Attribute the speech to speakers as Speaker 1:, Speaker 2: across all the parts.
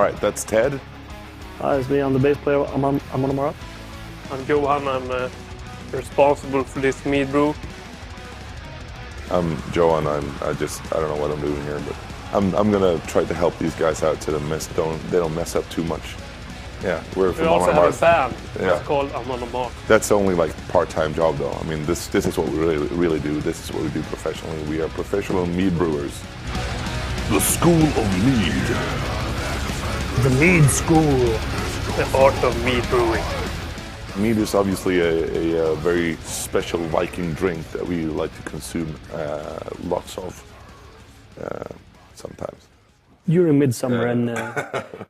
Speaker 1: right, that's Ted.
Speaker 2: It's me, I'm the bass player, Amon Amarth.
Speaker 3: I'm Johan, I'm responsible for this Mead brew.
Speaker 1: I'm Joe, and I don't know what I'm doing here, but I'm gonna try to help these guys out so they don't mess up too much. Yeah, we're
Speaker 3: We
Speaker 1: from
Speaker 3: also
Speaker 1: Amon
Speaker 3: have a
Speaker 1: Amarth.
Speaker 3: band.
Speaker 1: Yeah.
Speaker 3: It's called Amon Amarth.
Speaker 1: That's only like part-time job though. I mean, this is what we really do. This is what we do professionally. We are professional mead brewers. The School of Mead.
Speaker 2: The Mead School.
Speaker 3: The art of mead brewing.
Speaker 1: Mead is obviously a very special Viking drink that we like to consume lots of sometimes.
Speaker 2: During midsummer and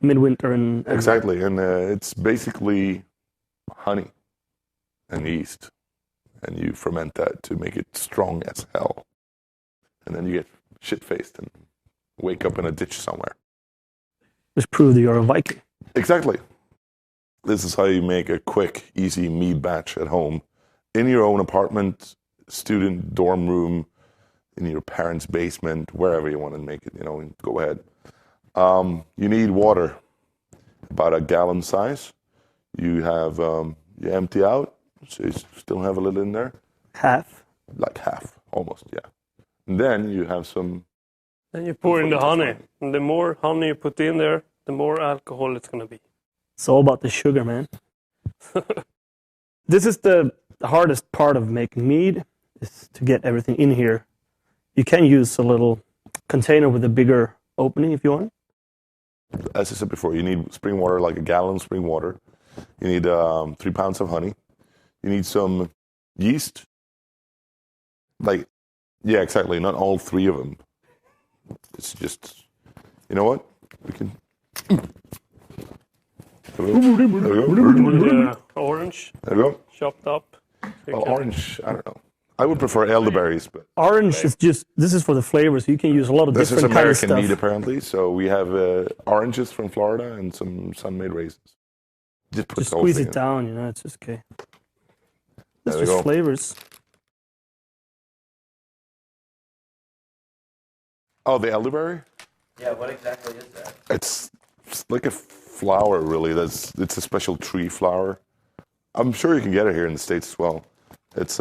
Speaker 2: midwinter and
Speaker 1: Exactly, and it's basically honey and yeast, and you ferment that to make it strong as hell, and then you get shit-faced and wake up in a ditch somewhere.
Speaker 2: just prove that you're a Viking.
Speaker 1: Exactly. This is how you make a quick, easy mead batch at home, in your own apartment, student dorm room, in your parents' basement, wherever you want to make it. Go ahead. You need water, about a gallon size. You have you empty out, so you still have a little in there.
Speaker 2: Half.
Speaker 1: Like half, almost, yeah. And then you have some.
Speaker 3: Then you pour in the honey. And the more honey you put in there, the more alcohol it's going to be.
Speaker 2: It's all about the sugar, man. This is the hardest part of making mead, is to get everything in here. You can use a little container with a bigger opening if you want.
Speaker 1: As I said before, you need spring water, like a gallon of spring water. You need 3 pounds of honey. You need some yeast. Yeah, exactly. Not all 3 of them. It's just, you know what? We can. There we go.
Speaker 3: Orange,
Speaker 1: There we go.
Speaker 3: chopped up.
Speaker 1: Well, orange, I don't know. I would prefer elderberries, but
Speaker 2: Orange is this is for the flavors. You can use a lot of
Speaker 1: this is
Speaker 2: different kinds of
Speaker 1: American
Speaker 2: stuff.
Speaker 1: mead apparently. So we have oranges from Florida and some sun-made raisins. Just put
Speaker 2: Just
Speaker 1: the whole
Speaker 2: squeeze
Speaker 1: thing
Speaker 2: it
Speaker 1: in.
Speaker 2: down, it's just okay. It's
Speaker 1: There we
Speaker 2: just
Speaker 1: go.
Speaker 2: flavors.
Speaker 1: Oh, the elderberry?
Speaker 4: Yeah, what exactly is that?
Speaker 1: It's like a flower, really. It's a special tree flower. I'm sure you can get it here in the States as well. It's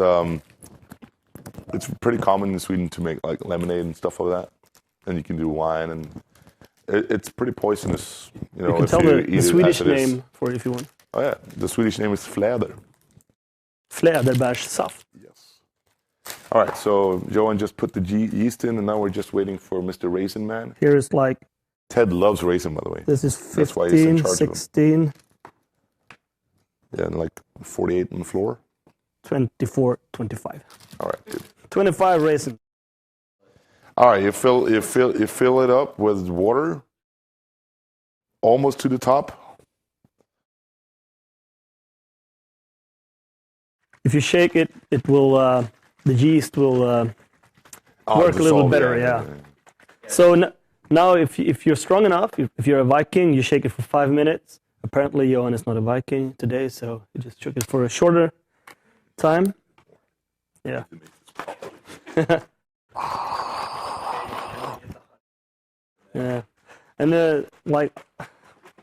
Speaker 1: pretty common in Sweden to make like lemonade and stuff like that, and you can do wine, and it's pretty poisonous.
Speaker 2: You can
Speaker 1: if
Speaker 2: tell
Speaker 1: you
Speaker 2: the
Speaker 1: eat it
Speaker 2: Swedish
Speaker 1: as it is.
Speaker 2: name for it if you want.
Speaker 1: Oh yeah, the Swedish name is fläder.
Speaker 2: Fläderbärssaft.
Speaker 1: Yes. All right, so Johan just put the yeast in, and now we're just waiting for Mr. Raisin Man.
Speaker 2: Here is like,
Speaker 1: Ted loves raisin, by the way.
Speaker 2: this is
Speaker 1: That's why he's in
Speaker 2: 15,
Speaker 1: charge of them.
Speaker 2: 16,
Speaker 1: Yeah, and like 48 on the floor.
Speaker 2: 24, 25.
Speaker 1: All right, dude.
Speaker 2: 25 raisin.
Speaker 1: All right, you fill it up with water, almost to the top.
Speaker 2: If you shake it, it will, the yeast will work a little
Speaker 1: dissolve,
Speaker 2: bit better, yeah. So now if you're strong enough, if you're a Viking, you shake it for 5 minutes. Apparently Johan is not a Viking today, so he just shook it for a shorter time. Yeah. Yeah. And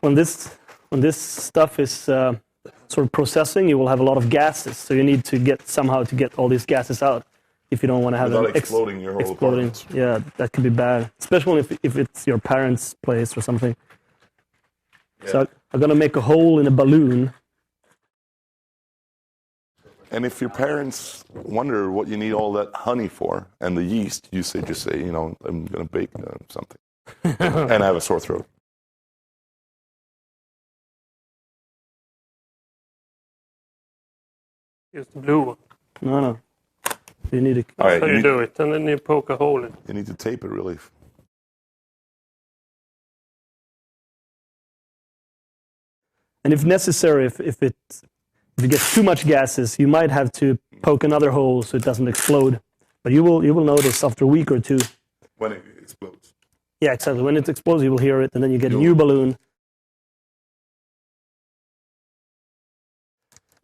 Speaker 2: when this stuff is sort of processing, you will have a lot of gases. So you need to somehow get all these gases out if you don't want to have
Speaker 1: Without
Speaker 2: them
Speaker 1: exploding your whole
Speaker 2: exploding.
Speaker 1: apartment.
Speaker 2: Yeah, that could be bad, especially if it's your parents' place or something.
Speaker 1: Yeah.
Speaker 2: So I'm gonna make a hole in a balloon.
Speaker 1: And if your parents wonder what you need all that honey for and the yeast, you just say, I'm going to bake something and have a sore throat.
Speaker 3: Use the blue one.
Speaker 2: No. You need
Speaker 1: All right,
Speaker 3: So you do it, and then you poke a hole in.
Speaker 1: you need to tape it really.
Speaker 2: And if necessary, if it gets too much gases, you might have to poke another hole so it doesn't explode. But you will notice after a week or 2.
Speaker 1: When it explodes.
Speaker 2: Yeah, exactly. When it explodes, you will hear it, and then you get a new balloon.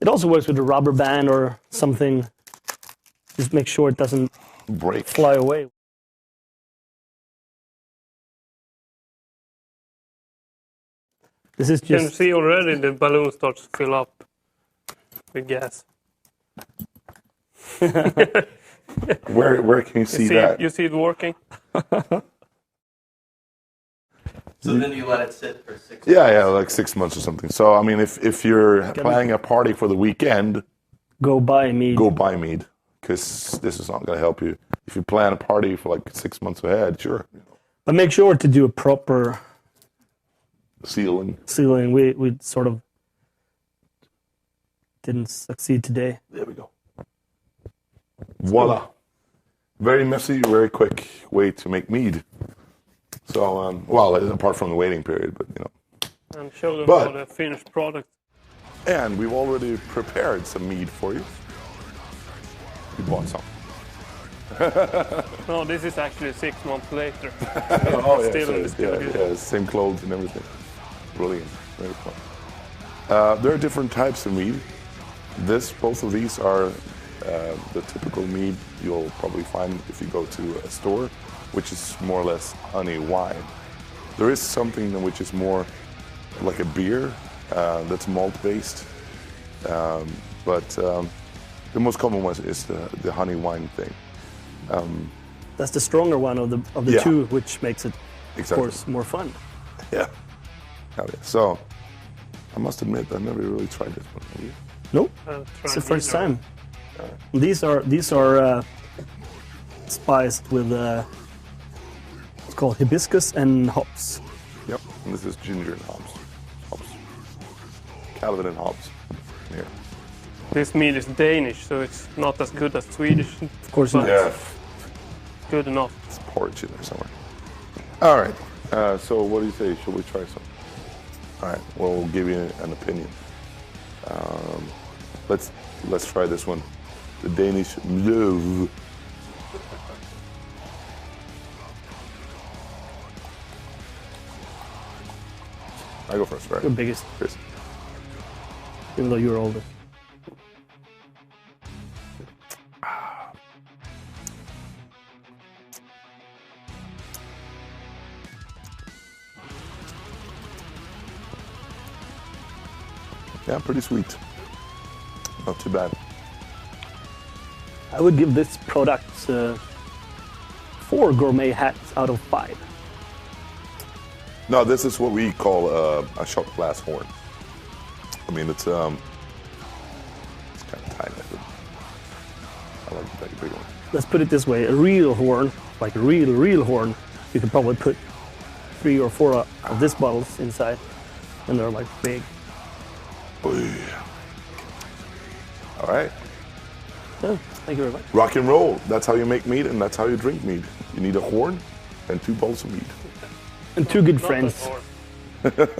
Speaker 2: It also works with a rubber band or something. Just make sure it doesn't
Speaker 1: Break.
Speaker 2: fly away. This is
Speaker 3: You can
Speaker 2: just
Speaker 3: see already the balloon starts to fill up with gas.
Speaker 1: Where can you see that?
Speaker 3: You see it working?
Speaker 4: So then you let it sit for 6 months.
Speaker 1: Yeah, like 6 months or something. So I mean, if you're planning a party for the weekend,
Speaker 2: go buy Mead.
Speaker 1: go buy Mead, because this is not going to help you. If you plan a party for like 6 months ahead, sure.
Speaker 2: But make sure to do a proper
Speaker 1: Sealing.
Speaker 2: sealing. We sort of didn't succeed today.
Speaker 1: There we go. Voila. Very messy, very quick way to make mead. So, well, apart from the waiting period, but you know.
Speaker 3: And show them
Speaker 1: But-
Speaker 3: how the finished product.
Speaker 1: And we've already prepared some mead for you. We bought some.
Speaker 3: No, this is actually 6 months later.
Speaker 1: Oh, yeah,
Speaker 3: Still in the studio.
Speaker 1: same clothes and everything. Brilliant, very fun. There are different types of mead. Both of these are the typical mead you'll probably find if you go to a store, which is more or less honey wine. There is something which is more like a beer that's malt based, but the most common one is the honey wine thing.
Speaker 2: That's the stronger one of the
Speaker 1: Yeah.
Speaker 2: two, which makes it, of
Speaker 1: Exactly.
Speaker 2: course, more fun.
Speaker 1: Yeah. Hell yeah. So, I must admit, I never really tried this one. Have you?
Speaker 2: Nope,
Speaker 3: Try
Speaker 2: it's the first
Speaker 3: either.
Speaker 2: time. These are spiced with it's called hibiscus and hops.
Speaker 1: Yep. And this is ginger and hops. Calvin and hops. Here.
Speaker 3: This mead is Danish, so it's not as good as Swedish.
Speaker 2: Of course,
Speaker 3: But-
Speaker 2: not.
Speaker 1: Yeah.
Speaker 3: Good enough.
Speaker 1: It's porridge in there somewhere. All right. So what do you say? Should we try some? All right. Well, we'll give you an opinion. Let's try this one. The Danish Mløv. I go first, right?
Speaker 2: The biggest,
Speaker 1: Chris.
Speaker 2: even though you're older.
Speaker 1: Yeah, pretty sweet. Not too bad.
Speaker 2: I would give this product 4 gourmet hats out of 5.
Speaker 1: No, this is what we call a shot glass horn. I mean, it's kind of tiny. But I like to take a big one.
Speaker 2: Let's put it this way: a real horn, like a real horn, you could probably put 3 or 4 of these bottles inside, and they're like big.
Speaker 1: All right.
Speaker 2: Yeah, thank you very much.
Speaker 1: Rock and roll. That's how you make mead, and that's how you drink mead. You need a horn and 2 bowls of mead.
Speaker 2: And 2 good
Speaker 3: Not
Speaker 2: friends.
Speaker 3: as hard.